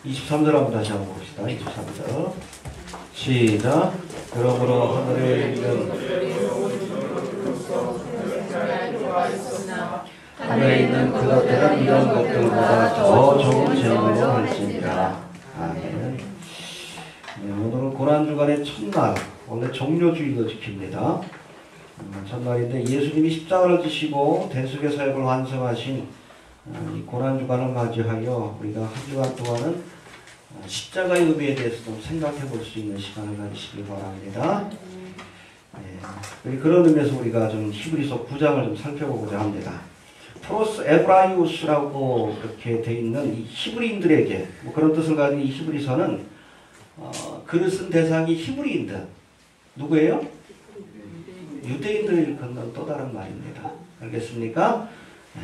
23절 한번 다시 한번 봅시다. 23절 시작. 그러므로 하늘에 있는 하늘에 있는 그것들은 이런 것들보다 더 좋은 재물로 할지니라. 아멘. 오늘은 고난주간의 첫날, 원래 종료주일로 지킵니다. 첫날인데 예수님이 십자가를 지시고 대속의 사역을 완성하신 이 고난주간을 맞이하여 우리가 한 주간 동안은 십자가의 의미에 대해서 좀 생각해 볼 수 있는 시간을 가지시길 바랍니다. 그런 의미에서 우리가 좀 히브리서 9장을 좀 살펴보고자 합니다. 프로스 에브라이우스라고 이렇게 되어 있는 이 히브리인들에게 뭐 그런 뜻을 가진 이 히브리서는 글을 쓴 대상이 히브리인들. 누구예요? 유대인들을 일컫는 또 다른 말입니다. 알겠습니까?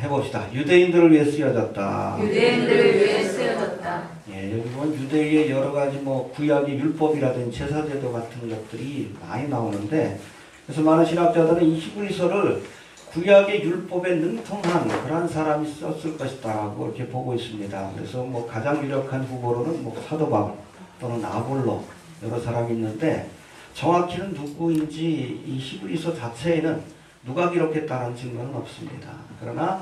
해봅시다. 유대인들을 위해 쓰여졌다. 유대인들을 위해 쓰여졌다. 예, 여기 보면 유대의 여러 가지 뭐 구약의 율법이라든지 제사제도 같은 것들이 많이 나오는데, 그래서 많은 신학자들은 이 히브리서를 구약의 율법에 능통한 그런 사람이 썼을 것이다라고 이렇게 보고 있습니다. 그래서 뭐 가장 유력한 후보로는 뭐 사도 바울 또는 아볼로 여러 사람이 있는데, 정확히는 누구인지 이 히브리서 자체에는 누가 기록했다는 증거는 없습니다. 그러나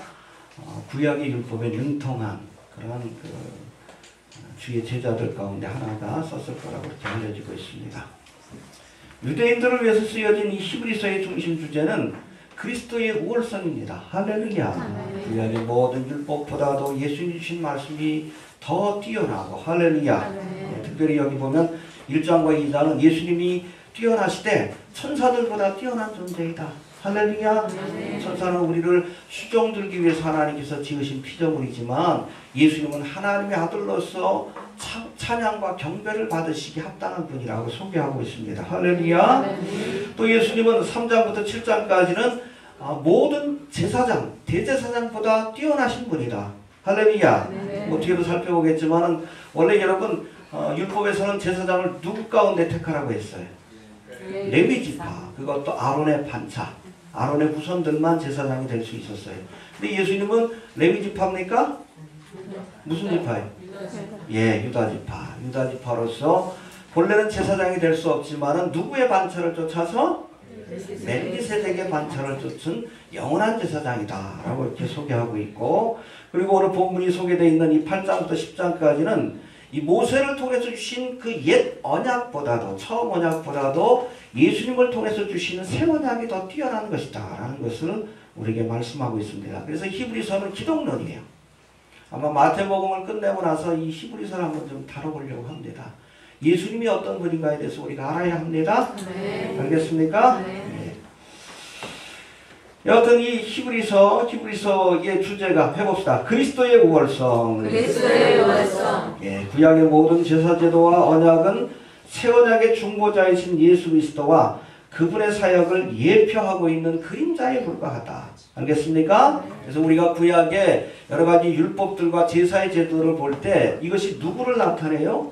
구약의 율법에 능통한 그런 주의 제자들 가운데 하나가 썼을 거라고 이렇게 알려지고 있습니다. 유대인들을 위해서 쓰여진 이 히브리서의 중심 주제는 그리스도의 우월성입니다. 할렐루야. 구약의 모든 율법보다도 예수님 주신 말씀이 더 뛰어나고 할렐루야. 특별히 여기 보면 1장과 2장은 예수님이 뛰어나시되 천사들보다 뛰어난 존재이다. 할렐루야. 천사는 우리를 수종 들기 위해서 하나님께서 지으신 피조물이지만 예수님은 하나님의 아들로서 찬양과 경배를 받으시기 합당한 분이라고 소개하고 있습니다. 할렐루야. 또 예수님은 3장부터 7장까지는 모든 제사장, 대제사장보다 뛰어나신 분이다. 할렐루야. 뭐 뒤에도 살펴보겠지만 원래 여러분 율법에서는 제사장을 누구 가운데 택하라고 했어요? 레위지파. 그것도 아론의 반차, 아론의 후손들만 제사장이 될 수 있었어요. 근데 예수님은 레위지파입니까? 무슨 지파예요? 예, 유다지파. 유다지파로서 본래는 제사장이 될 수 없지만은 누구의 반차를 쫓아서? 멜기세덱의 반차를 쫓은 영원한 제사장이다 라고 이렇게 소개하고 있고, 그리고 오늘 본문이 소개되어 있는 이 8장부터 10장까지는 이 모세를 통해서 주신 그 옛 언약보다도, 처음 언약보다도 예수님을 통해서 주시는 새 언약이 더 뛰어난 것이다 라는 것을 우리에게 말씀하고 있습니다. 그래서 히브리서는 기독론이에요. 아마 마태복음을 끝내고 나서 이 히브리서를 한번 좀 다뤄보려고 합니다. 예수님이 어떤 분인가에 대해서 우리가 알아야 합니다. 네. 알겠습니까? 네. 여하튼 이 히브리서의 주제가 해봅시다. 그리스도의 우월성. 그리스도의 우월성. 예, 구약의 모든 제사제도와 언약은 새 언약의 중보자이신 예수 그리스도와 그분의 사역을 예표하고 있는 그림자에 불과하다. 알겠습니까? 그래서 우리가 구약의 여러 가지 율법들과 제사의 제도를 볼 때 이것이 누구를 나타내요?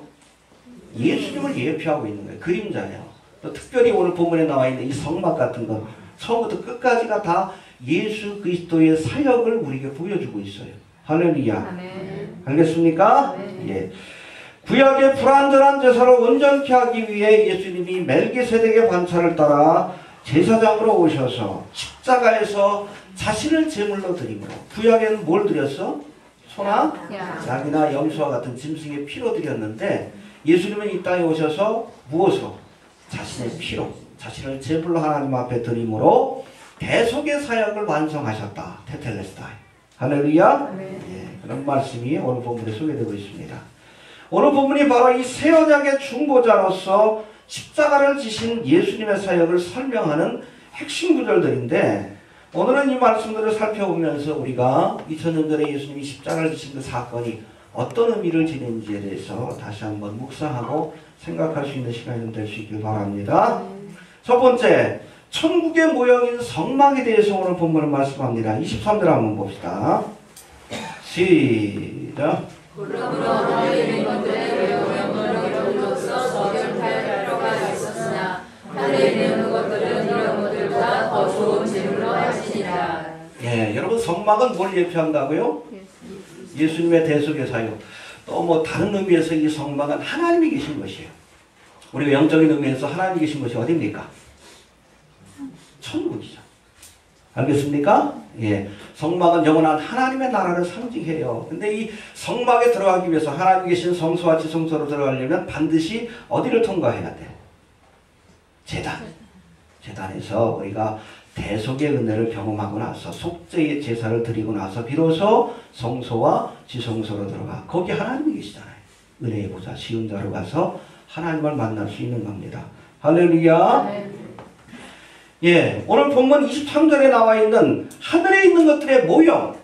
예수님을 예표하고 있는 거예요. 그림자예요. 또 특별히 오늘 본문에 나와 있는 이 성막 같은 거 처음부터 끝까지가 다 예수 그리스도의 사역을 우리에게 보여주고 있어요. 할렐루야. 아멘. 알겠습니까? 아멘. 예. 구약의 불완전한 제사를 온전케 하기 위해 예수님이 멜기세덱의 반차를 따라 제사장으로 오셔서 십자가에서 자신을 제물로 드림으로, 구약에는 뭘 드렸어? 소나 양이나 염소와 같은 짐승의 피로 드렸는데 예수님은 이 땅에 오셔서 무엇으로? 자신의 피로, 자신을 제물로 하나님 앞에 드림으로 대속의 사역을 완성하셨다. 테텔레스타이. 할렐루야. 예, 그런 말씀이 오늘 본문에 소개되고 있습니다. 오늘 본문이 바로 이 새 언약의 중보자로서 십자가를 지신 예수님의 사역을 설명하는 핵심 구절들인데, 오늘은 이 말씀들을 살펴보면서 우리가 2000년 전에 예수님이 십자가를 지신 그 사건이 어떤 의미를 지니는지에 대해서 다시 한번 묵상하고 생각할 수 있는 시간이 될 수 있길 바랍니다. 첫 번째, 천국의 모형인 성막에 대해서 오늘 본문을 말씀합니다. 23절 한번 봅시다. 시작. 그러므로 하늘에 있는 것들의 외모를 이름으로써 저결할 필요가 있었으나 하늘에 있는 것들은 이런 것들보다 더 좋은 재물로 하시니라. 예, 여러분 성막은 뭘 예표한다고요? 예수님의 대속의 사역. 또 뭐 다른 의미에서 이 성막은 하나님이 계신 것이에요. 우리가 영적인 의미에서 하나님이 계신 것이 어디입니까? 천국이죠. 알겠습니까? 예. 성막은 영원한 하나님의 나라를 상징해요. 근데 이 성막에 들어가기 위해서 하나님 계신 성소와 지성소로 들어가려면 반드시 어디를 통과해야 돼? 제단. 제단에서 우리가 대속의 은혜를 경험하고 나서 속죄의 제사를 드리고 나서 비로소 성소와 지성소로 들어가. 거기 하나님이 계시잖아요. 은혜의 보좌 시온자로 가서 하나님을 만날 수 있는 겁니다. 할렐루야. 예, 오늘 본문 23절에 나와 있는 하늘에 있는 것들의 모형,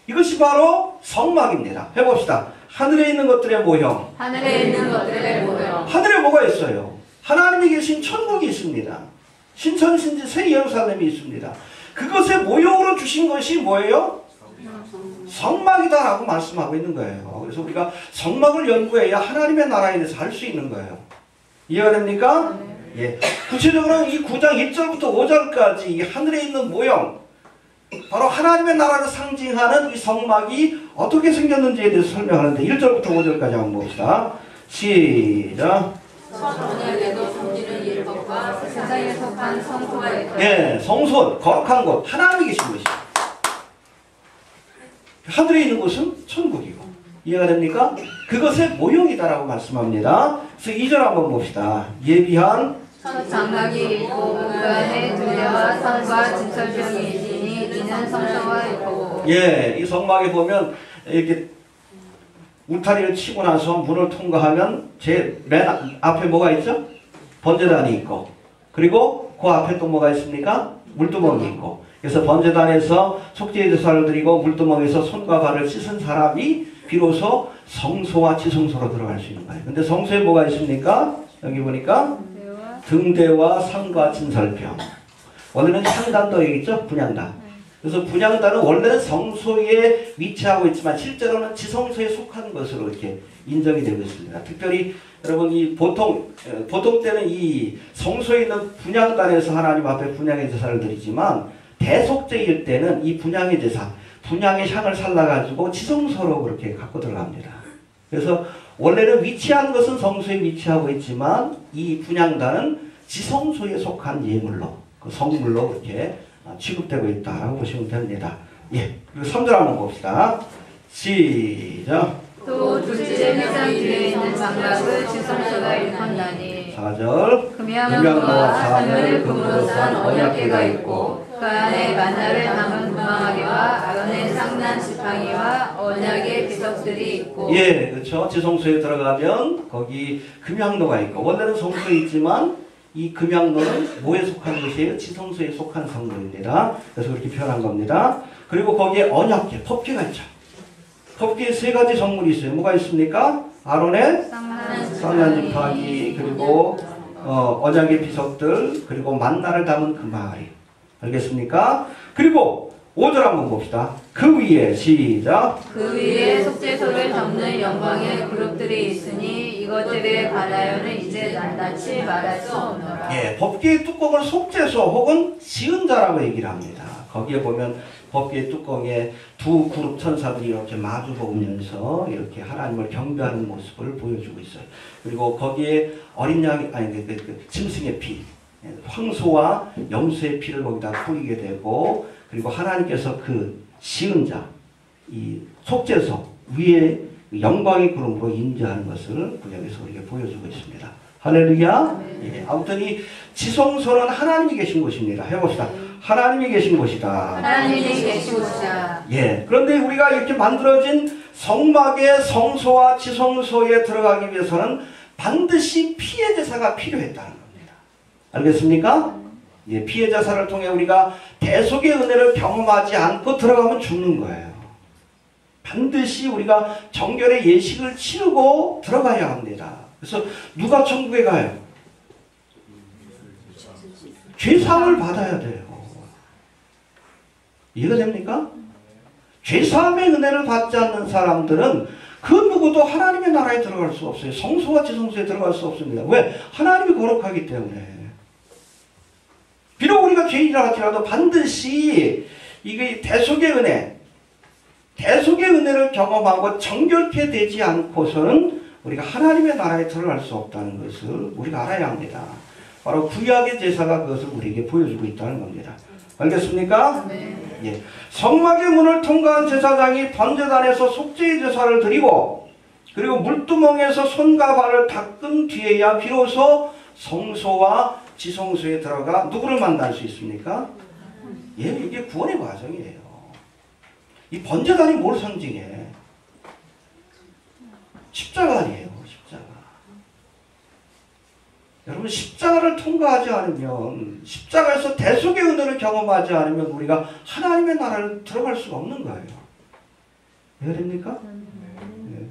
이것이 바로 성막입니다. 해봅시다. 하늘에 있는 것들의 모형. 하늘에 있는 것들의 모형. 하늘에 뭐가 있어요? 하나님이 계신 천국이 있습니다. 신천신지 새 예루살렘이 있습니다. 그것의 모형으로 주신 것이 뭐예요? 성막이다라고 말씀하고 있는 거예요. 그래서 우리가 성막을 연구해야 하나님의 나라에 대해서 알 수 있는 거예요. 이해가 됩니까? 예. 구체적으로 이 9장 1절부터 5절까지 이 하늘에 있는 모형, 바로 하나님의 나라를 상징하는 이 성막이 어떻게 생겼는지에 대해서 설명하는데 1절부터 5절까지 한번 봅시다. 시작. 언약에도 성지는 율법과 세상에 속한 성소가 있다. 예, 성소, 거룩한 곳, 하나님이 계신 것이죠. 하늘에 있는 곳은 천국이고. 이해가 됩니까? 그것의 모형이다라고 말씀합니다. 그래서 2절 한번 봅시다. 예비한 첫 장막이 있고 그 안에 두레와 산과 진설병이 있으니 이는 성소와 있고. 예, 이 성막에 보면 이렇게 울타리를 치고 나서 문을 통과하면 제 맨 앞에 뭐가 있죠? 번제단이 있고, 그리고 그 앞에 또 뭐가 있습니까? 물두멍이 있고. 그래서 번제단에서 속죄의 제사를 드리고 물두멍에서 손과 발을 씻은 사람이 비로소 성소와 지성소로 들어갈 수 있는 거예요. 근데 성소에 뭐가 있습니까? 여기 보니까 등대와 상과 진설병. 원래는 향단도 여기 있죠? 분향단. 그래서 분향단은 원래는 성소에 위치하고 있지만 실제로는 지성소에 속한 것으로 이렇게 인정이 되고 있습니다. 특별히 여러분 이 보통 때는 이 성소에 있는 분향단에서 하나님 앞에 분향의 제사를 드리지만 대속죄일 때는 이 분향의 제사, 분향의 향을 살라가지고 지성소로 그렇게 갖고 들어갑니다. 그래서 원래는 위치한 것은 성소에 위치하고 있지만 이 분향단은 지성소에 속한 예물로, 그 성물로 그렇게 취급되고 있다라고 보시면 됩니다. 예, 그리고 3절 한번 봅시다. 시작. 또 둘째 회장 뒤에 있는 장막을 지성소가 일컫나니 4절. 금양노와 사면을 금으로 싼 언약궤가 있고 그 안에 만나를 담은 금방아리와 아론의 상난 지팡이와 언약의 비석들이 있고. 예, 그렇죠. 지성소에 들어가면 거기 금양로가 있고 원래는 성소에 있지만 이 금양로는 뭐에 속한 것이에요? 지성소에 속한 성물입니다. 그래서 그렇게 표현한 겁니다. 그리고 거기에 언약궤, 법궤가 있죠. 법궤에 세 가지 성물이 있어요. 뭐가 있습니까? 아론의 상난 지팡이, 그리고 언약의 비석들, 그리고 만나를 담은 금방아리. 알겠습니까? 그리고 5절 한번 봅시다. 그 위에 시작. 그 위에 속죄소를 덮는 영광의 그룹들이 있으니 이것들에 관하여는 이제 낱낱이 말할 수 없노라. 예, 법궤의 뚜껑을 속죄소 혹은 지은자라고 얘기를 합니다. 거기에 보면 법궤의 뚜껑에 두 그룹 천사들이 이렇게 마주보면서 이렇게 하나님을 경배하는 모습을 보여주고 있어요. 그리고 거기에 어린 양, 아니 짐승의 피, 황소와 염소의 피를 거기다 뿌리게 되고, 그리고 하나님께서 그 지은자, 이 속죄소 위에 영광의 구름으로 임재하는 것을 구약에서 우리에게 보여주고 있습니다. 할렐루야. 예, 아무튼 이 지성소는 하나님이 계신 곳입니다. 해봅시다. 하나님이 계신 곳이다. 하나님이 계신 곳이다. 예, 그런데 우리가 이렇게 만들어진 성막의 성소와 지성소에 들어가기 위해서는 반드시 피의 제사가 필요했다는 겁니다. 알겠습니까? 예, 피의 제사를 통해 우리가 대속의 은혜를 경험하지 않고 들어가면 죽는 거예요. 반드시 우리가 정결의 예식을 치르고 들어가야 합니다. 그래서 누가 천국에 가요? 죄사함을 받아야 돼요. 이해가 됩니까? 죄사함의 은혜를 받지 않는 사람들은 그 누구도 하나님의 나라에 들어갈 수 없어요. 성소와 지성소에 들어갈 수 없습니다. 왜? 하나님이 거룩하기 때문에. 비록 우리가 죄인이라 할지라도 반드시 이게 대속의 은혜, 대속의 은혜를 경험하고 정결케 되지 않고서는 우리가 하나님의 나라에 들어갈 수 없다는 것을 우리가 알아야 합니다. 바로 구약의 제사가 그것을 우리에게 보여주고 있다는 겁니다. 알겠습니까? 네. 예. 성막의 문을 통과한 제사장이 번제단에서 속죄의 제사를 드리고 그리고 물두멍에서 손과 발을 닦은 뒤에야 비로소 성소와 지성소에 들어가 누구를 만날 수 있습니까? 예, 이게 구원의 과정이에요. 이 번제단이 뭘 상징해? 십자가 아니에요. 십자가. 여러분 십자가를 통과하지 않으면 십자가에서 대속의 은혜를 경험하지 않으면 우리가 하나님의 나라를 들어갈 수가 없는 거예요. 이해됩니까? 네.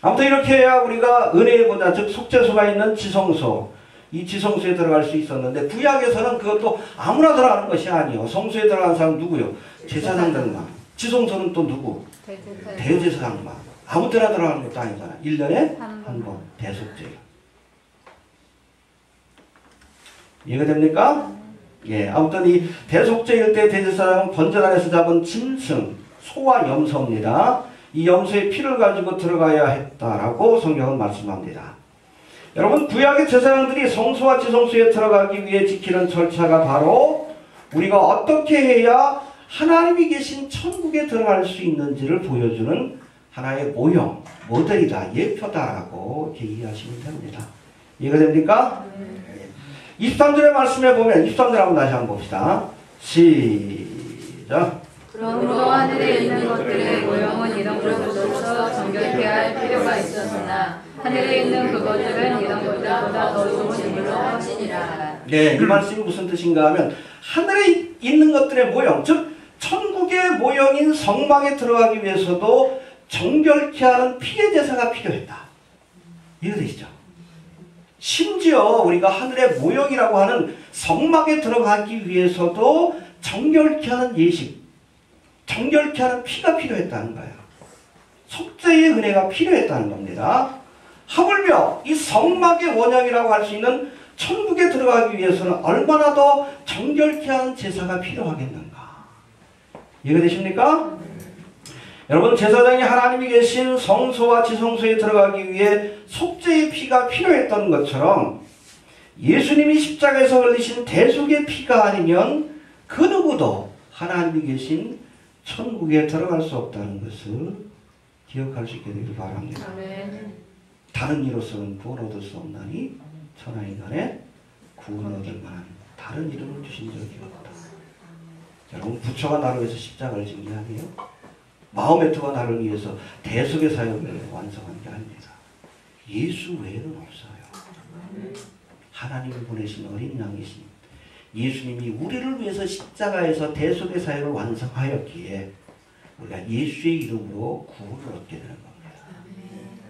아무튼 이렇게 해야 우리가 은혜의 보좌 즉 속죄소가 있는 지성소 이 지성소에 들어갈 수 있었는데 구약에서는 그것도 아무나 들어가는 것이 아니에요. 성소에 들어가는 사람은 누구요? 제사장들만. 지성소는 또 누구? 대제사장만. 아무 때나 들어가는 것도 아니잖아. 1년에 한 번 대속죄. 이해가 됩니까? 예, 아무튼 이 대속죄일 때 대제사장은 번제단에서 잡은 짐승, 소와 염소입니다. 이 염소의 피를 가지고 들어가야 했다라고 성경은 말씀합니다. 여러분 구약의 제사장들이 성소와 지성소에 들어가기 위해 지키는 절차가 바로 우리가 어떻게 해야 하나님이 계신 천국에 들어갈 수 있는지를 보여주는 하나의 모형, 모델이다, 예표다라고 이렇게 이해하시면 됩니다. 이해가 됩니까? 23절의 말씀에 보면 23절 한번 다시 한번 봅시다. 시작. 그러므로 하늘에 있는 것들의 모형은 이런 것으로서 정결케 할 필요가 있었으나 하늘에 있는 그것들은 이런 것들보다 더 좋은 이물로 하시니라. 네, 이 말씀이 무슨 뜻인가 하면 하늘에 있는 것들의 모형, 즉 천국의 모형인 성막에 들어가기 위해서도 정결케 하는 피의 제사가 필요했다. 이해되시죠? 심지어 우리가 하늘의 모형이라고 하는 성막에 들어가기 위해서도 정결케 하는 예식, 정결케 하는 피가 필요했다는 거예요. 속죄의 은혜가 필요했다는 겁니다. 하물며 이 성막의 원형이라고 할 수 있는 천국에 들어가기 위해서는 얼마나 더 정결케 하는 제사가 필요하겠는가. 이해가 되십니까? 여러분 제사장이 하나님이 계신 성소와 지성소에 들어가기 위해 속죄의 피가 필요했던 것처럼 예수님이 십자가에서 흘리신 대속의 피가 아니면 그 누구도 하나님이 계신 천국에 들어갈 수 없다는 것을 기억할 수 있게 되기를 바랍니다. 아멘. 다른 이로서는 구원 얻을 수 없나니 천하인간에 구원 얻을 만한 다른 이름을 주신 적이 없다. 여러분 부처가 나를 위해서 십자가를 진 게 아니에요. 마호메트가 나를 위해서 대속의 사역을 완성한 게 아닙니다. 예수 외에는 없어요. 하나님을 보내신 어린 양이신 예수님이 우리를 위해서 십자가에서 대속의 사역을 완성하였기에 우리가 예수의 이름으로 구원을 얻게 되는 겁니다.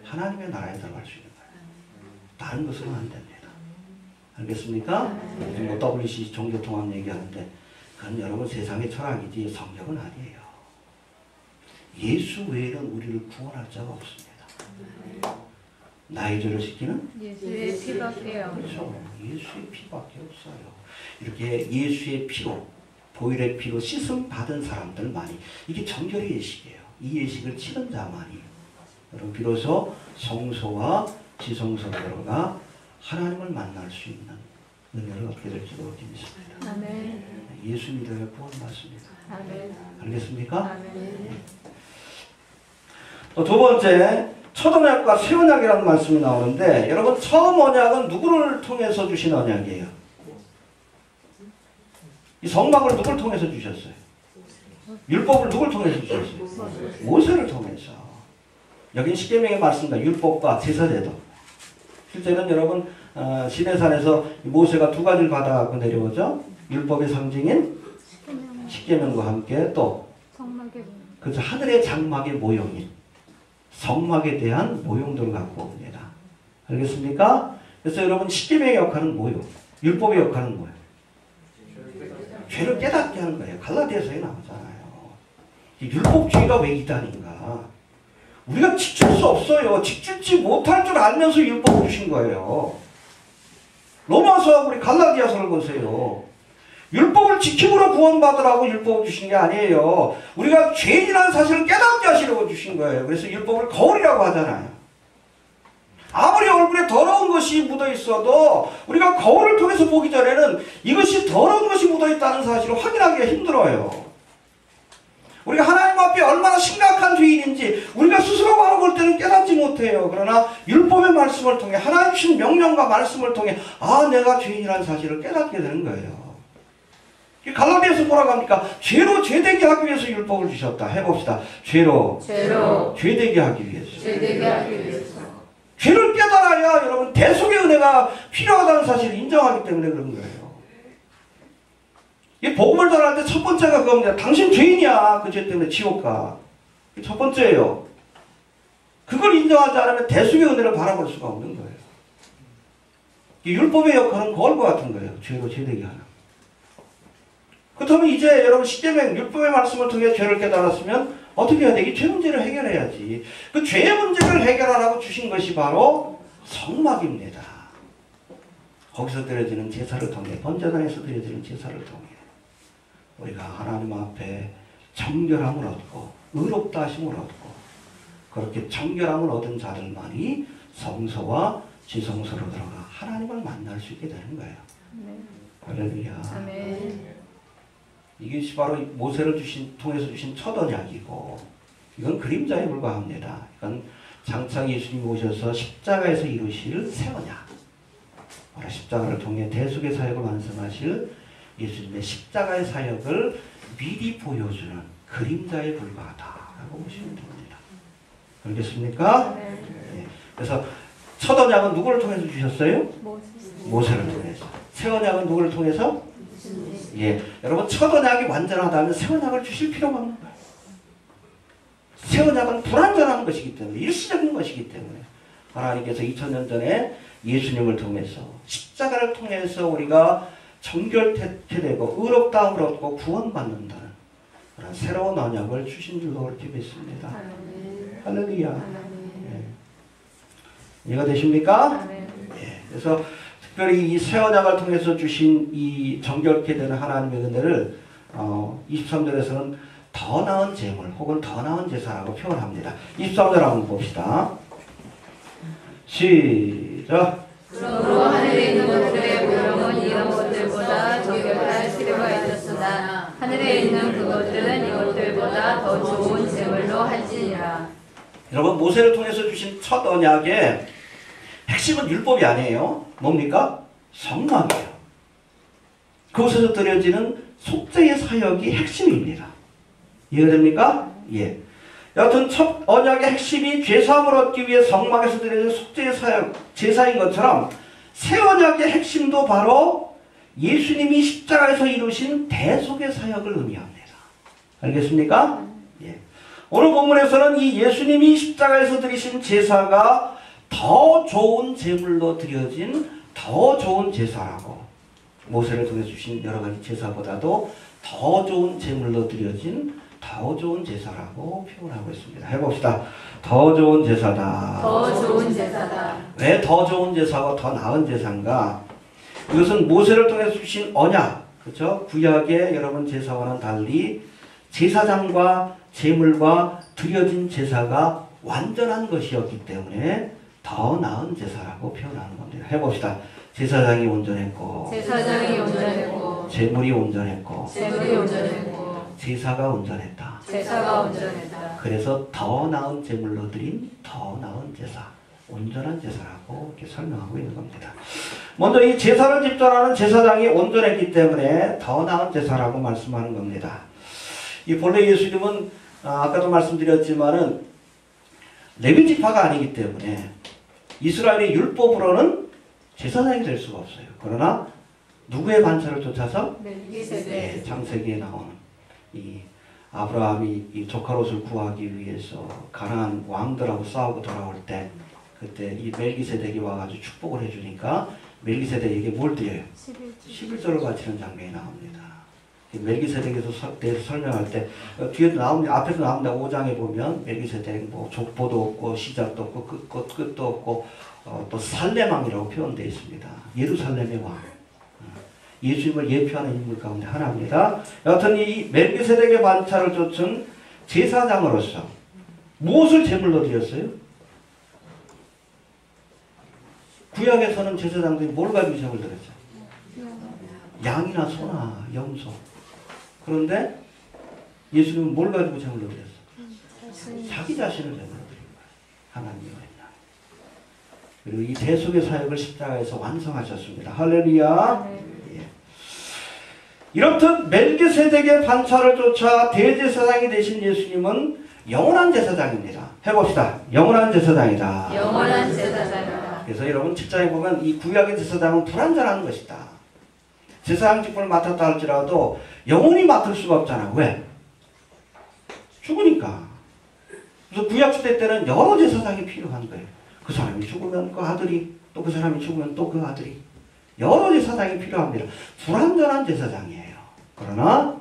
하나님의 나라에 들어갈 수 있는 거예요. 다른 것으로는 안 됩니다. 알겠습니까? 요즘 뭐 WC 종교통합 얘기하는데 그건 여러분 세상의 철학이지 성경은 아니에요. 예수 외에는 우리를 구원할 자가 없습니다. 나의 죄를 씻기는 예수의 피밖에요. 그렇죠. 예수의 피밖에 없어요. 이렇게 예수의 피로 보혈의 피로 씻음 받은 사람들만이 이게 정결의 예식이에요. 이 예식을 치른 자만이 여러분 비로소 성소와 지성소로 들어가 하나님을 만날 수 있는 은혜를 얻게 될지도 믿습니다. 아멘. 예수 믿어야 구원 받습니다. 아멘. 알겠습니까? 아멘. 또 두 번째, 첫 언약과 새 언약이라는 말씀이 나오는데 여러분 처음 언약은 누구를 통해서 주신 언약이에요? 이 성막을 누굴 통해서 주셨어요? 율법을 누굴 통해서 주셨어요? 모세를 통해서. 여긴 십계명의 말씀과 율법과 제사제도. 실제는 여러분 시내산에서 모세가 두 가지를 받아갖고 내려오죠. 율법의 상징인 십계명과 함께 또 그래서 하늘의 장막의 모형인 성막에 대한 모형들을 갖고 옵니다. 알겠습니까? 그래서 여러분 십계명의 역할은 뭐예요? 율법의 역할은 뭐예요? 죄를 깨닫게 하는 거예요. 갈라디아서에 나오잖아요. 율법주의가 왜 이단인가? 우리가 지킬 수 없어요. 지키지 못할 줄 알면서 율법을 주신 거예요. 로마서하고 우리 갈라디아서를 보세요. 율법을 지킴으로 구원받으라고 율법을 주신 게 아니에요. 우리가 죄인이라는 사실을 깨닫게 하시려고 주신 거예요. 그래서 율법을 거울이라고 하잖아요. 아무리 얼굴에 더러운 것이 묻어 있어도 우리가 거울을 통해서 보기 전에는 이것이 더러운 것이 묻어 있다는 사실을 확인하기가 힘들어요. 우리가 하나님 앞에 얼마나 심각한 죄인인지 우리가 스스로 바라볼 때는 깨닫지 못해요. 그러나 율법의 말씀을 통해 하나님 주신 명령과 말씀을 통해 아, 내가 죄인이라는 사실을 깨닫게 되는 거예요. 갈라디아서 뭐라고 합니까? 죄로 죄되게 하기 위해서 율법을 주셨다. 해봅시다. 죄로 죄되게 하기 위해서. 죄를 깨달아야 여러분 대속의 은혜가 필요하다는 사실을 인정하기 때문에 그런 거예요. 이 복음을 전할 때 첫 번째가 그겁니다. 당신 죄인이야. 그 죄 때문에 지옥 가. 첫 번째예요. 그걸 인정하지 않으면 대속의 은혜를 바라볼 수가 없는 거예요. 이 율법의 역할은 거울과 같은 거예요. 죄로 죄되게 하는. 그렇다면 이제 여러분 십계명 율법의 말씀을 통해 죄를 깨달았으면 어떻게 해야 돼? 이 죄 문제를 해결해야지. 그 죄의 문제를 해결하라고 주신 것이 바로 성막입니다. 거기서 드려지는 제사를 통해, 번제단에서 드려지는 제사를 통해 우리가 하나님 앞에 정결함을 얻고 의롭다 하심을 얻고 그렇게 정결함을 얻은 자들만이 성소와 지성소로 들어가 하나님을 만날 수 있게 되는 거예요. 할렐루야. 아멘. 이것이 바로 모세를 통해서 주신 첫 언약이고 이건 그림자에 불과합니다. 이건 장차 예수님이 오셔서 십자가에서 이루실 새 언약. 바로 십자가를 통해 대속의 사역을 완성하실 예수님의 십자가의 사역을 미리 보여주는 그림자에 불과하다라고 보시면 됩니다. 알겠습니까? 네. 그래서 첫 언약은 누구를 통해서 주셨어요? 모세를 통해서. 새 언약은 누구를 통해서? 예, 여러분 첫 언약이 완전하다면 새 언약을 주실 필요가 없는 거예요. 새 언약은 불완전한 것이기 때문에 일시적인 것이기 때문에 하나님께서 2000년 전에 예수님을 통해서 십자가를 통해서 우리가 정결케 되고 의롭다함을 얻고 구원받는다는 그런 새로운 언약을 주신 줄로 그렇게 믿습니다. 할렐루야. 예. 이해가 되십니까? 예. 그래서 특별히 이 새 언약을 통해서 주신 이 정결케 되는 하나님의 은혜를 23절에서는 더 나은 제물 혹은 더 나은 제사라고 표현합니다. 23절 한번 봅시다. 시작. 그러므로 하늘에 있는 것들의 부름은 이런 것들보다 정결할 필요가 있었으나 하늘에 있는 그것들은 이것들보다 더 좋은 제물로 할지니라. 여러분 모세를 통해서 주신 첫 언약의 핵심은 율법이 아니에요. 뭡니까? 성막이에요. 그곳에서 드려지는 속죄의 사역이 핵심입니다. 이해가 됩니까? 예. 여하튼 첫 언약의 핵심이 죄사함을 얻기 위해 성막에서 드려지는 속죄의 사역, 제사인 것처럼 새 언약의 핵심도 바로 예수님이 십자가에서 이루신 대속의 사역을 의미합니다. 알겠습니까? 예. 오늘 본문에서는 이 예수님이 십자가에서 드리신 제사가 더 좋은 제물로 드려진 더 좋은 제사라고 모세를 통해 주신 여러 가지 제사보다도 더 좋은 제물로 드려진 더 좋은 제사라고 표현하고 있습니다. 해봅시다. 더 좋은 제사다. 더 좋은 제사다. 왜 더 좋은 제사가 더 나은 제사인가? 이것은 모세를 통해 주신 언약, 그렇죠? 구약의 여러분 제사와는 달리 제사장과 제물과 드려진 제사가 완전한 것이었기 때문에 더 나은 제사라고 표현하는 겁니다. 해봅시다. 제사장이 온전했고, 제사장이 온전했고, 제물이 온전했고, 제물이 온전했고, 제사가 온전했다. 제사가 온전했다. 그래서 더 나은 제물로 드린 더 나은 제사, 온전한 제사라고 이렇게 설명하고 있는 겁니다. 먼저 이 제사를 집전하는 제사장이 온전했기 때문에 더 나은 제사라고 말씀하는 겁니다. 이 본래 예수님은 아까도 말씀드렸지만은 레위 지파가 아니기 때문에 이스라엘의 율법으로는 제사장이 될 수가 없어요. 그러나 누구의 반차를 쫓아서 멜기세덱. 창세기에 나오는 이 아브라함이 이 조카롯을 구하기 위해서 가나안 왕들하고 싸우고 돌아올 때 그때 이 멜기세덱이 와가지고 축복을 해주니까 멜기세덱에게 뭘 드려요? 11조를 바치는 장면이 나옵니다. 멜기세덱에서 대해서 설명할 때 뒤에도 나옵니다. 앞에서 나옵니다. 5장에 보면 멜기세덱 뭐 족보도 없고 시작도 없고 끝도 없고 또 살레망이라고 표현되어 있습니다. 예루살렘의 왕. 예수님을 예표하는 인물 가운데 하나입니다. 여하튼 이 멜기세덱의 반차를 쫓은 제사장으로서 무엇을 제물로 드렸어요? 구약에서는 제사장들이 뭘 가지고 제물 드렸어요? 양이나 소나 염소. 그런데 예수님은 뭘 가지고 제물로 드렸어요? 자기 자신을 제물로 드린 거예요. 하나님의 양. 그리고 이 대속의 사역을 십자가에서 완성하셨습니다. 할렐루야. 예. 이렇듯 멜기세덱의 반차를 쫓아 대제사장이 되신 예수님은 영원한 제사장입니다. 해봅시다. 영원한 제사장이다. 영원한 제사장이다. 그래서 여러분 직장에 보면 이 구약의 제사장은 불완전한 것이다. 제사장 직분을 맡았다 할지라도 영원히 맡을 수가 없잖아. 왜? 죽으니까. 그래서 구약시대 때는 여러 제사장이 필요한 거예요. 그 사람이 죽으면 그 아들이, 또 그 사람이 죽으면 또 그 아들이. 여러 제사장이 필요합니다. 불완전한 제사장이에요. 그러나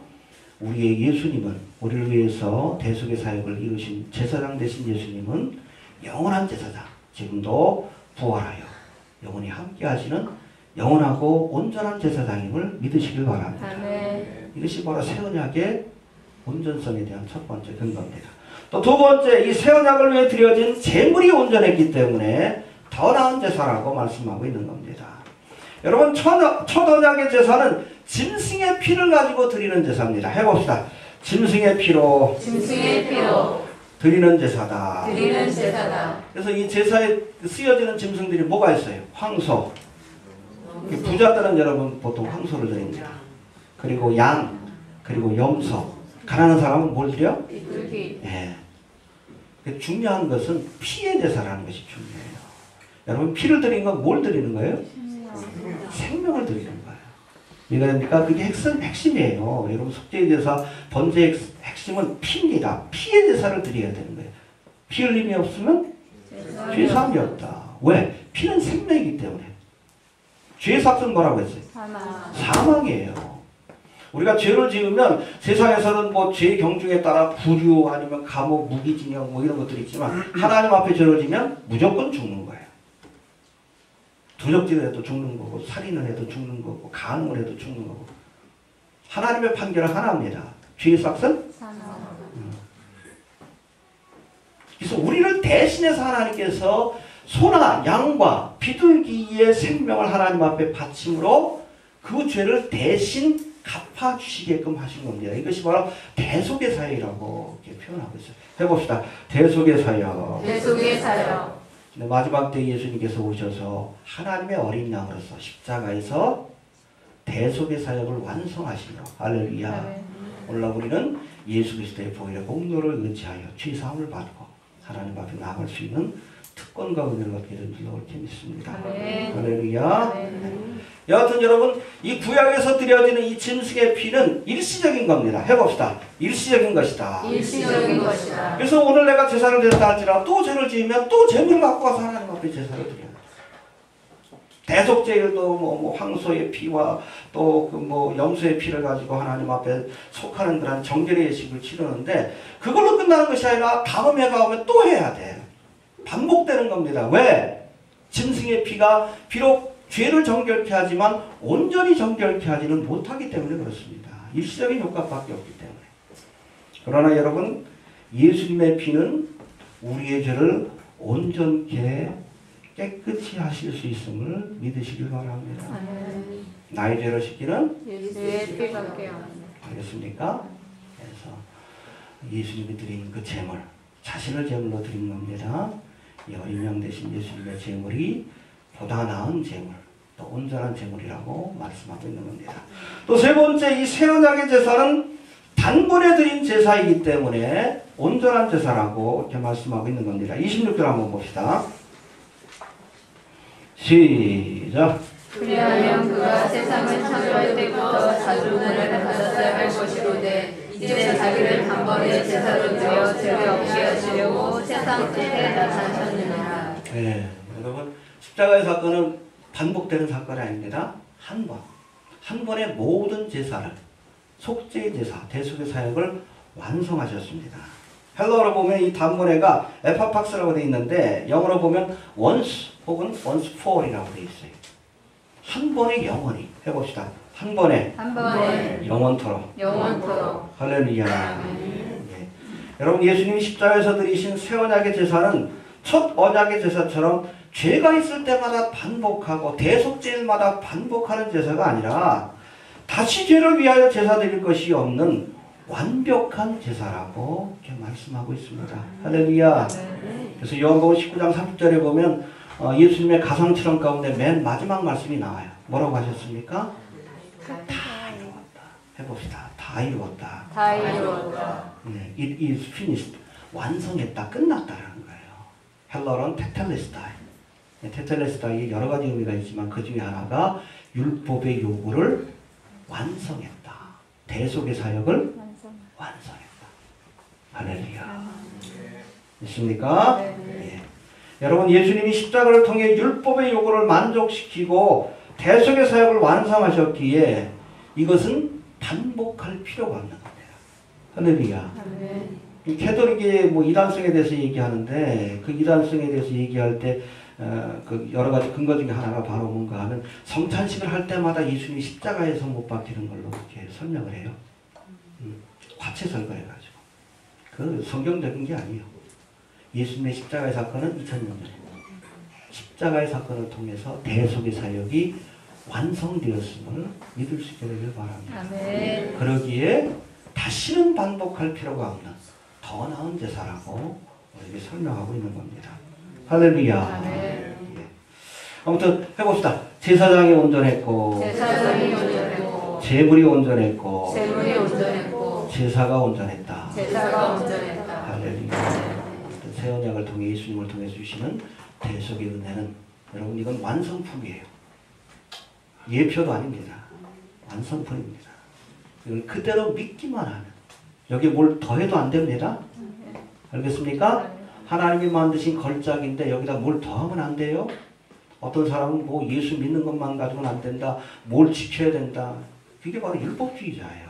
우리의 예수님은, 우리를 위해서 대속의 사역을 이루신 제사장 되신 예수님은 영원한 제사장, 지금도 부활하여 영원히 함께 하시는 영원하고 온전한 제사장임을 믿으시길 바랍니다. 아멘. 이것이 바로 새 언약의 온전성에 대한 첫 번째 근거입니다. 또 두 번째, 이 새 언약을 위해 드려진 제물이 온전했기 때문에 더 나은 제사라고 말씀하고 있는 겁니다. 여러분, 첫 언약의 제사는 짐승의 피를 가지고 드리는 제사입니다. 해봅시다. 짐승의 피로 드리는 제사다. 드리는 제사다. 그래서 이 제사에 쓰여지는 짐승들이 뭐가 있어요? 황소. 부자들은 여러분 보통 황소를 드립니다. 그리고 양, 그리고 염소. 가난한 사람은 뭘 드려? 삐뚤기. 예. 중요한 것은 피의 제사라는 것이 중요해요. 여러분, 피를 드리는 건 뭘 드리는 거예요? 생명을 드리는 거예요. 이해가 됩니까? 그게 핵심이에요. 여러분, 속죄의 제사, 번제의 핵심은 피입니다. 피의 제사를 드려야 되는 거예요. 피 흘림이 없으면 죄사함이 없다. 왜? 피는 생명이기 때문에. 죄의 삭은 뭐라고 했어요? 사망이에요. 우리가 죄를 지으면 세상에서는 뭐 죄 경중에 따라 부류 아니면 감옥, 무기징역 뭐 이런 것들이 있지만 하나님 앞에 죄를 지면 무조건 죽는 거예요. 도적질을 해도 죽는 거고, 살인을 해도 죽는 거고, 간음을 해도 죽는 거고. 하나님의 판결은 하나입니다. 죄의 삭은 사망. 그래서 우리를 대신해서 하나님께서 소나 양과 비둘기의 생명을 하나님 앞에 바침으로 그 죄를 대신 갚아주시게끔 하신 겁니다. 이것이 바로 대속의 사역이라고 이렇게 표현하고 있어요. 해봅시다. 대속의 사역. 대속의 사역. 네, 마지막 때 예수님께서 오셔서 하나님의 어린 양으로서 십자가에서 대속의 사역을 완성하시며, 할렐루야. 오늘날 우리는 예수 그리스도의 보혈의 공로를 의지하여 죄사함을 받고 하나님 앞에 나아갈 수 있는 특권과 은혜를 얻게 된 줄로 그렇게 믿습니다. 할렐루야. 여하튼 여러분, 이 구약에서 드려지는 이 짐승의 피는 일시적인 겁니다. 해봅시다. 일시적인 것이다. 일시적인 것이다. 그래서 오늘 내가 제사를 드렸다 할지라도 또 죄를 지으면 또 제물을 갖고 와서 하나님 앞에 제사를 드려야 돼. 대속죄일도 뭐 황소의 피와 또 그 뭐 염소의 피를 가지고 하나님 앞에 속하는 그런 정결의 예식을 치르는데 그걸로 끝나는 것이 아니라 다음 해가 오면 또 해야 돼. 반복되는 겁니다. 왜? 짐승의 피가 비록 죄를 정결케 하지만 온전히 정결케 하지는 못하기 때문에 그렇습니다. 일시적인 효과밖에 없기 때문에. 그러나 여러분, 예수님의 피는 우리의 죄를 온전케 깨끗이 하실 수 있음을 믿으시길 바랍니다. 나의 죄를 씻기는 예수의 피밖에요. 알겠습니까? 그래서 예수님이 드린 그 제물, 자신을 제물로 드린 겁니다. 이 어린 양 대신 예수님의 제물이 보다 나은 제물, 또 온전한 제물이라고 말씀하고 있는 겁니다. 또 세 번째, 이 새 언약의 제사는 단번에 드린 제사이기 때문에 온전한 제사라고 이렇게 말씀하고 있는 겁니다. 26절 한번 봅시다. 시작. 그리하여 그가 세상을 창조할 때부터 자존을 받았어야 할 것이로되 이제 자기를 단번에 제사로 드려 죄를 없게 하시려고 세상 끝에 나타나셨느니라. 네, 여러분, 십자가의 사건은 반복되는 사건이 아닙니다. 한 번. 한 번에 모든 제사를, 속죄의 제사, 대속의 사역을 완성하셨습니다. 헬러어로 보면 이 단번에가 에파팍스라고 되어 있는데 영어로 보면 once 혹은 once for이라고 되어 있어요. 한 번에 영원히. 해봅시다. 한 번에 한 번에 영원토록. 영원토록. 할렐루야. 예. 여러분 예수님이 십자가에서 드리신 새 언약의 제사는 첫 언약의 제사처럼 죄가 있을 때마다 반복하고 대속죄일마다 반복하는 제사가 아니라 다시 죄를 위하여 제사 드릴 것이 없는 완벽한 제사라고 이렇게 말씀하고 있습니다. 할렐루야. 그래서 요한복음 19장 30절에 보면 예수님의 가상칠언 가운데 맨 마지막 말씀이 나와요. 뭐라고 하셨습니까? 다 이루었다. 해봅시다. 다 이루었다. 다 이루었다. 네, it is finished. 완성했다. 끝났다라는 거예요. 헬러는 테텔레스타이. 테텔레스타이 여러 가지 의미가 있지만 그 중에 하나가 율법의 요구를 완성했다. 대속의 사역을 완성했다. 할렐루야. 있습니까? 네. 여러분 예수님이 십자가를 통해 율법의 요구를 만족시키고 대속의 사역을 완성하셨기에 이것은 반복할 필요가 없는 겁니다. 할렐루야. 이 캐톨릭의 뭐 이단성에 대해서 얘기하는데 그 이단성에 대해서 얘기할 때 그 여러 가지 근거 중에 하나가 바로 뭔가 하면 성찬식을 할 때마다 예수님이 십자가에서 못 박히는 걸로 이렇게 설명을 해요. 화채 설거해가지고 그 성경적인 게 아니에요. 예수님의 십자가의 사건은 2000년 전에 십자가의 사건을 통해서 대속의 사역이 완성되었음을 믿을 수 있게 되길 바랍니다. 아멘. 그러기에 다시는 반복할 필요가 없는 더 나은 제사라고 우리에게 설명하고 있는 겁니다. 할렐루야. 예. 아무튼 해봅시다. 제사장이 온전했고 제사장이 온전했고 제물이 온전했고 제물이 온전했고 제사가 온전했다. 제사가 온전했다. 할렐루야. 새 언약을 통해 예수님을 통해 주시는 대속의 은혜는 여러분 이건 완성품이에요. 예표도 아닙니다. 완성품입니다. 이걸 그대로 믿기만 하면 여기 뭘 더해도 안 됩니다. 알겠습니까? 하나님이 만드신 걸작인데 여기다 뭘 더하면 안 돼요. 어떤 사람은 뭐 예수 믿는 것만 가지고는 안 된다. 뭘 지켜야 된다. 그게 바로 율법주의자예요.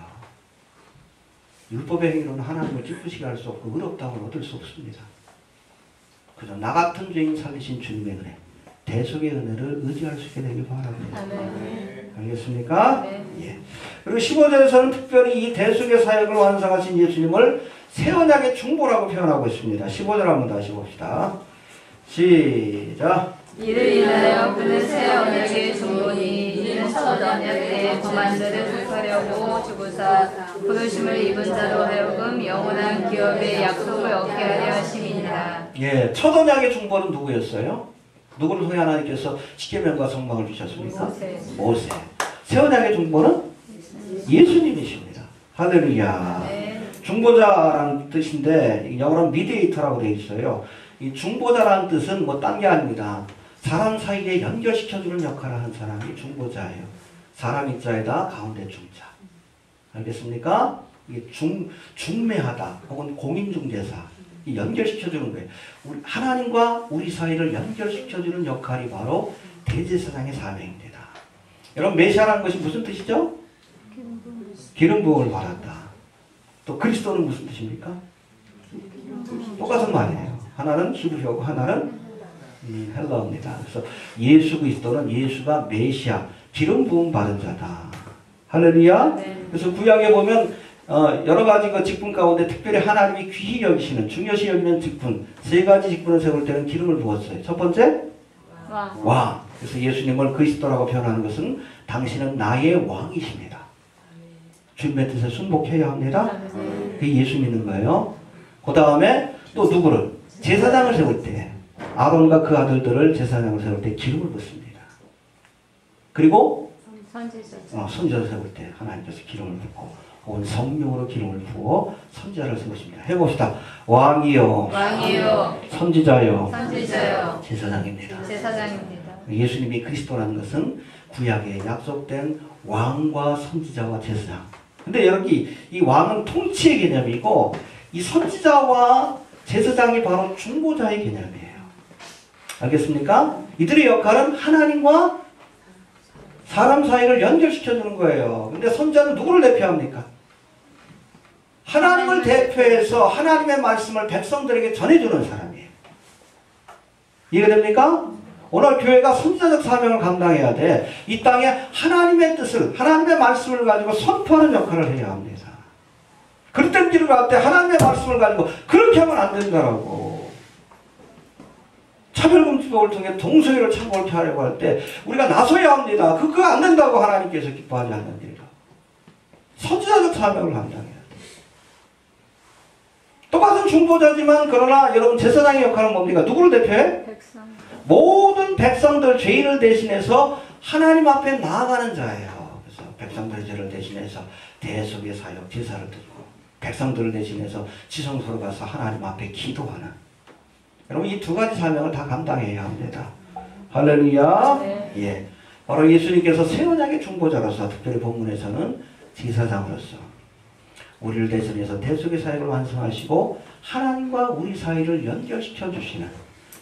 율법의 행위로는 하나님을 기쁘시게 할 수 없고 의롭다함을 얻을 수 없습니다. 그저 나 같은 죄인 살리신 주님의 은혜, 대속의 은혜를 의지할 수 있게 되길 바랍니다. 알겠습니까? 예. 그리고 15절에서는 특별히 이 대속의 사역을 완성하신 예수님을 새 언약의 중보라고 표현하고 있습니다. 15절 한번 다시 봅시다. 시작. 이를 인하여 그는 새 언약의 중보니 이는 첫 언약 때 거만들을 ful하려고 주고사 부르심을 입은 자로 하여금 영원한 기업의 약속을 얻게 하려 하심이니라. 예, 첫 언약의 중보는 누구였어요? 누구를 통해 하나님께서 십계명과 성막을 주셨습니까? 모세. 새 언약의 중보는 예수님이십니다. 할렐루야. 중보자라는 뜻인데 영어로는 미디에이터라고 되어 있어요. 이 중보자라는 뜻은 뭐 딴 게 아닙니다. 사람 사이에 연결시켜주는 역할을 하는 사람이 중보자예요. 사람 입자에다 가운데 중자. 알겠습니까? 이게 중매하다 혹은 공인중개사. 연결시켜주는 거예요. 하나님과 우리 사이를 연결시켜주는 역할이 바로 대제사장의 사명입니다. 여러분 메시아라는 것이 무슨 뜻이죠? 기름 부음을 받았다. 또 그리스도는 무슨 뜻입니까? 똑같은 말이에요. 하나는 히브리어고 하나는 헬라어입니다. 그래서 예수 그리스도는 예수가 메시아, 기름 부음 받은 자다. 할렐루야. 그래서 구약에 보면 여러 가지 그 직분 가운데 특별히 하나님이 귀히 여기시는 중요시 여기는 직분 세 가지 직분을 세울 때는 기름을 부었어요. 첫 번째 왕. 그래서 예수님을 그리스도라고 표현하는 것은 당신은 나의 왕이십니다. 주님의 뜻에 순복해야 합니다. 그게 예수 믿는 거예요. 그 다음에 또 누구를? 제사장을 세울 때 아론과 그 아들들을 제사장을 세울 때 기름을 붓습니다. 그리고 선지자를 세울 때 하나님께서 기름을 붓고 혹은 성령으로 기름을 부어 선지자를 세우십니다. 해봅시다. 왕이요, 선지자요, 제사장입니다. 예수님이 그리스도라는 것은 구약에 약속된 왕과 선지자와 제사장. 근데 여기 이 왕은 통치의 개념이고 이 선지자와 제사장이 바로 중보자의 개념이에요. 알겠습니까? 이들의 역할은 하나님과 사람 사이를 연결시켜주는 거예요. 근데 선지자는 누구를 대표합니까? 하나님을 대표해서 하나님의 말씀을 백성들에게 전해주는 사람이에요. 이해가 됩니까? 오늘 교회가 선지자적 사명을 감당해야 돼. 이 땅에 하나님의 뜻을, 하나님의 말씀을 가지고 선포하는 역할을 해야 합니다. 그릇된 길을 갈 때 하나님의 말씀을 가지고 그렇게 하면 안 된다라고. 차별금지법을 통해 동성애를 참고를 하려고 할 때 우리가 나서야 합니다. 그거 안 된다고 하나님께서 기뻐하지 않는 일이라. 선지자적 사명을 감당해야 돼. 똑같은 중보자지만 그러나 여러분 제사장의 역할은 뭡니까? 누구를 대표해? 백성. 모든 백성들 죄인을 대신해서 하나님 앞에 나아가는 자예요. 그래서 백성들의 죄를 대신해서 대속의 사역 제사를 드리고 백성들을 대신해서 지성소로 가서 하나님 앞에 기도하는, 여러분 이 두 가지 사명을 다 감당해야 합니다. 할렐루야. 네. 예, 바로 예수님께서 새 언약의 중보자로서, 특별히 본문에서는 제사장으로서 우리를 대신해서 대속의 사역을 완성하시고 하나님과 우리 사이를 연결시켜 주시는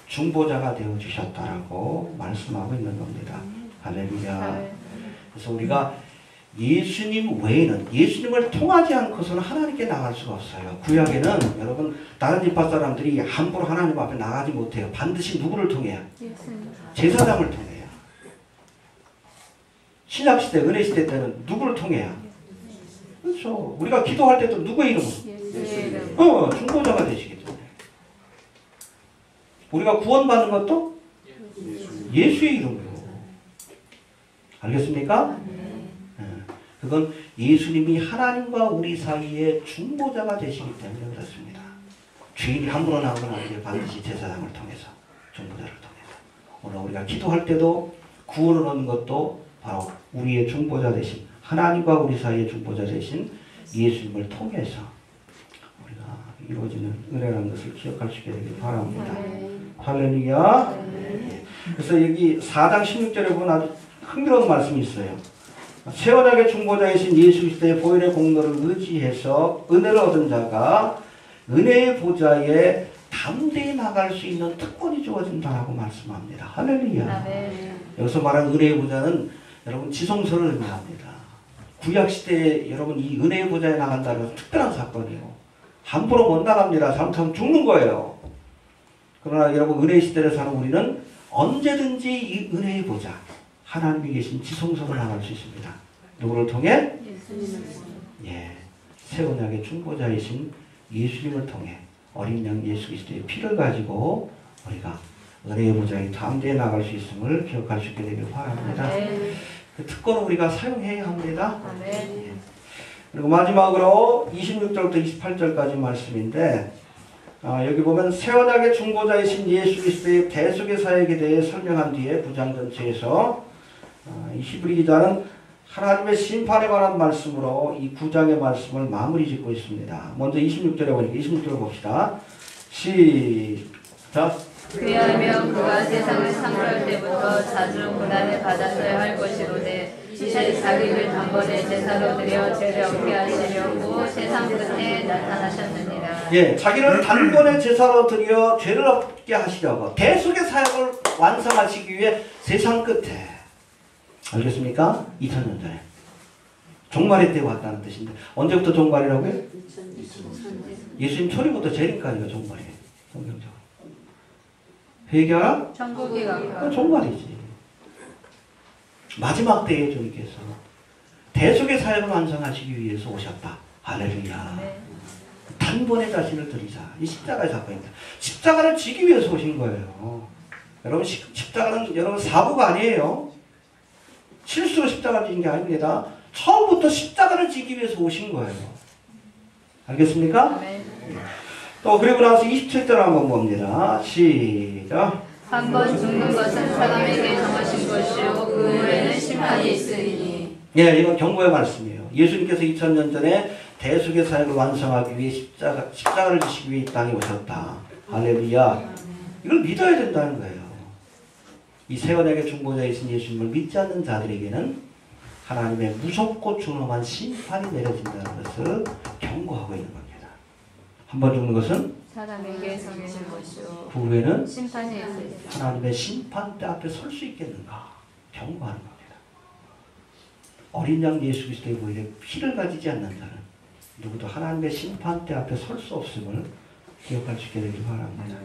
중보자가 되어 주셨다라고 말씀하고 있는 겁니다. 할렐루야. 그래서 우리가 예수님 외에는, 예수님을 통하지 않고서는 하나님께 나갈 수가 없어요. 구약에는 여러분 다른 지파 사람들이 함부로 하나님 앞에 나가지 못해요. 반드시 누구를 통해요? 제사장을 통해요. 신약시대, 은혜시대 때는 누구를 통해요? 그렇죠. 우리가 기도할 때도 누구의 이름으로? 중보자가 되시기 때문에. 우리가 구원받는 것도 예수의 이름으로. 알겠습니까? 그건 예수님이 하나님과 우리 사이에 중보자가 되시기 때문에 그렇습니다. 죄인이 함부로 나오는 아니에요. 반드시 제사장을 통해서, 중보자를 통해서. 오늘 우리가 기도할 때도 구원을 얻는 것도 바로 우리의 중보자 되신, 하나님과 우리 사이의 중보자 되신 예수님을 통해서 우리가 이루어지는 은혜라는 것을 기억할 수 있게 되길 바랍니다. 할렐루야. 그래서 여기 4장 16절에 보면 아주 흥미로운 말씀이 있어요. 새 언약의 중보자이신 예수 그리스도의 보혈의 공로를 의지해서 은혜를 얻은 자가 은혜의 보좌에 담대히 나갈 수 있는 특권이 주어진다라고 말씀합니다. 할렐루야. 여기서 말하는 은혜의 보좌는 여러분 지성소를 의미합니다. 구약시대에 여러분 이 은혜의 보좌에 나간다는 것은 특별한 사건이에요. 함부로 못 나갑니다. 잘못하면 죽는 거예요. 그러나 여러분 은혜의 시대를 사는 우리는 언제든지 이 은혜의 보좌, 하나님이 계신 지성소로 나갈 수 있습니다. 누구를 통해? 예, 새 언약의 중보자이신 예수님을 통해 어린 양 예수 그리스도의 피를 가지고 우리가 은혜의 보좌에 담대히 나갈 수 있음을 기억할 수 있게 되길 바랍니다. 그 특권을 우리가 사용해야 합니다. 예. 그리고 마지막으로 26절부터 28절까지 말씀인데 여기 보면 새 언약의 중보자이신 예수 그리스도의 대속의 사역에 대해 설명한 뒤에 9장 전체에서 이 히브리 기자는 하나님의 심판에 관한 말씀으로 이 9장의 말씀을 마무리 짓고 있습니다. 먼저 26절에 보니까 26절 봅시다. 시작. 그리하여 그가 세상을 창조할 때부터 자주 고난을 받았어야 할 것이로되 이제 자기를 단번에 제사로 드려 죄를 없게 하시려고 세상 끝에 나타나셨느니라. 예, 자기를 단번에 제사로 드려 죄를 없게 하시려고 대속의 사역을 완성하시기 위해 세상 끝에, 알겠습니까? 2000년 전에 종말의 때 왔다는 뜻인데 언제부터 종말이라고요? 예수님 초리부터 재림까지가 종말이에요. 성경적으로. 회개하라? 천국이 가까워. 종말이지. 마지막 때에 주님께서 대속의 사역을 완성하시기 위해서 오셨다. 할렐루야. 단번에 자신을 드리자. 이 십자가의 사건입니다. 십자가를 지기 위해서 오신 거예요. 여러분 십자가는 여러분 사고가 아니에요. 실수로 십자가를 지은 게 아닙니다. 처음부터 십자가를 지기 위해서 오신 거예요. 알겠습니까? 또 그리고 나서 27절 한번 봅니다. 시작. 한 번 죽는 것은 사람에게 정하신 것이요 그 후에는 심판이 있으리니. 예, 이건 경고의 말씀이에요. 예수님께서 2000년 전에 대속의 사역을 완성하기 위해 십자가를 지시기 위해 이 땅에 오셨다. 할렐루야. 이걸 믿어야 된다는 거예요. 이 새 언약의 중보자이신 예수님을 믿지 않는 자들에게는 하나님의 무섭고 준엄한 심판이 내려진다는 것을 경고하고 있는 겁니다. 한 번 죽는 것은 사람에게 정해진 것이요 그 후에는 심판이 있으리라. 하나님의 심판대 앞에 설 수 있겠는가 경고하는 겁니다. 어린 양 예수 그리스도의 보혈에 피를 가지지 않는 자는 누구도 하나님의 심판대 앞에 설 수 없음을 기억할 수 있게 되길 바랍니다.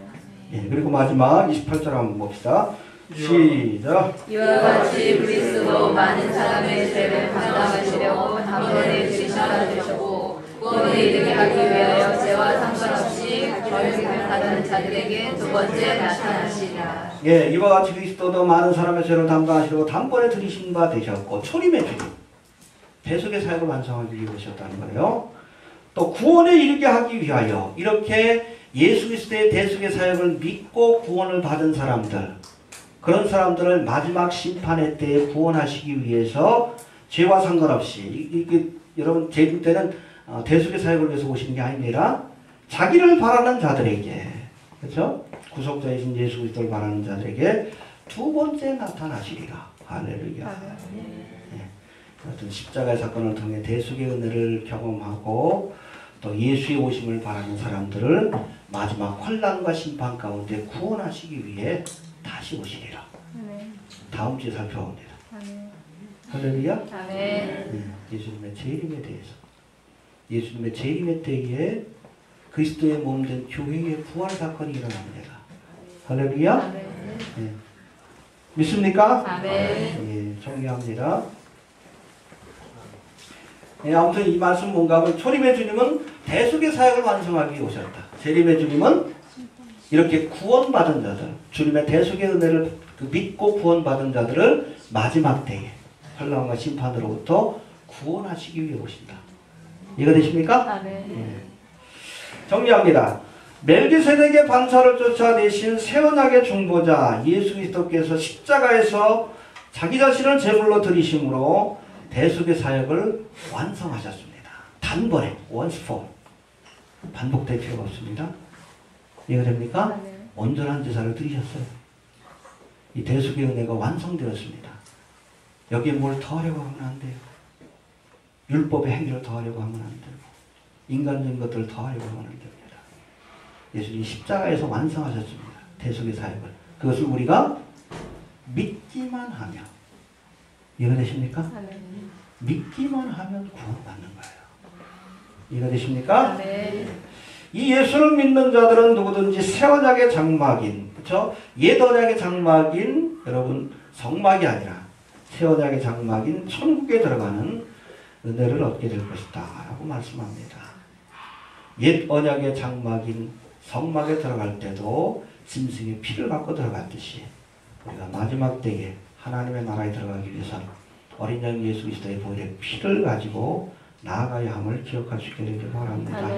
예, 그리고 마지막 28절 한번 봅시다. 시작. 이와 같이 그리스도 많은 사람의 죄를 감당하시려고 단번에 들이셔야 되셨고 구원에 이르게 하기 위하여 죄와 상관없이 벌을 받은 자들에게 두 번째 나타나시리라. 예, 이와 같이 그리스도도 많은 사람의 죄를 담당하시려고 단번에 들이신 바 되셨고 초림의 주님 대속의 사역을 완성하기 위해 오셨다는 거예요. 또 구원에 이르게 하기 위하여 이렇게 예수 그리스도의 대속의 사역을 믿고 구원을 받은 사람들, 그런 사람들을 마지막 심판의 때에 구원하시기 위해서 죄와 상관없이 여러분 제국 때는 대속의 사역을 위해서 오시는 게 아니라 자기를 바라는 자들에게, 그렇죠? 구속자이신 예수 그리스도를 바라는 자들에게 두 번째 나타나시리라. 할렐루야. 네. 어떤 십자가의 사건을 통해 대속의 은혜를 경험하고 또 예수의 오심을 바라는 사람들을 마지막 환난과 심판 가운데 구원하시기 위해 다시 오시리라. 다음 주에 살펴봅니다. 할렐루야. 아멘. 네. 예수님의 재림에 대해서, 예수님의 재림의 때에 그리스도의 몸된 교회의 부활 사건이 일어납니다. 할렐루야. 아멘. 네. 믿습니까? 아멘. 예, 정리합니다. 예, 아무튼 이 말씀 뭔가 초림의 주님은 대속의 사역을 완성하기 위해 오셨다. 재림의 주님은 이렇게 구원받은 자들, 주님의 대속의 은혜를 믿고 구원받은 자들을 마지막 때에 환난과 심판으로부터 구원하시기 위해 오신다. 이해되십니까? 아멘. 예. 정리합니다. 멜기세덱의 반차를 쫓아내신 새 언약의 중보자 예수 그리스도께서 십자가에서 자기 자신을 제물로 드리심으로 대속의 사역을 완성하셨습니다. 단번에 once for 반복될 필요가 없습니다. 이해가 됩니까? 온전한 제사를 드리셨어요. 이 대속의 은혜가 완성되었습니다. 여기에 뭘 더하려고 하면 안 돼요. 율법의 행위를 더하려고 하면 안 되고 인간적인 것들을 더하려고 하면 안 됩니다. 예수님이 십자가에서 완성하셨습니다. 대속의 사역을. 그것을 우리가 믿기만 하면, 이해가 되십니까? 믿기만 하면 구원받는 거예요. 이해가 되십니까? 이 예수를 믿는 자들은 누구든지 새 언약의 장막인, 그렇죠? 옛 언약의 장막인 여러분 성막이 아니라 새 언약의 장막인 천국에 들어가는 은혜를 얻게 될 것이다 라고 말씀합니다. 옛 언약의 장막인 성막에 들어갈 때도 짐승의 피를 받고 들어갔듯이 우리가 마지막 때에 하나님의 나라에 들어가기 위해서 어린 양 예수 그리스도의 보혈의 피를 가지고 나아가야 함을 기억할 수 있게 되길 바랍니다.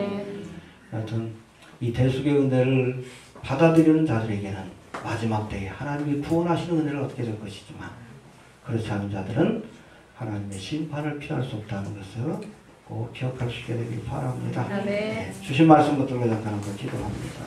여하튼 이 대속의 은혜를 받아들이는 자들에게는 마지막 때에 하나님이 구원하시는 은혜를 얻게 될 것이지만 그렇지 않은 자들은 하나님의 심판을 피할 수 없다는 것을 꼭 기억할 수 있게 되길 바랍니다. 아멘. 네, 주신 말씀 붙들고 잠깐 한번 기도합니다.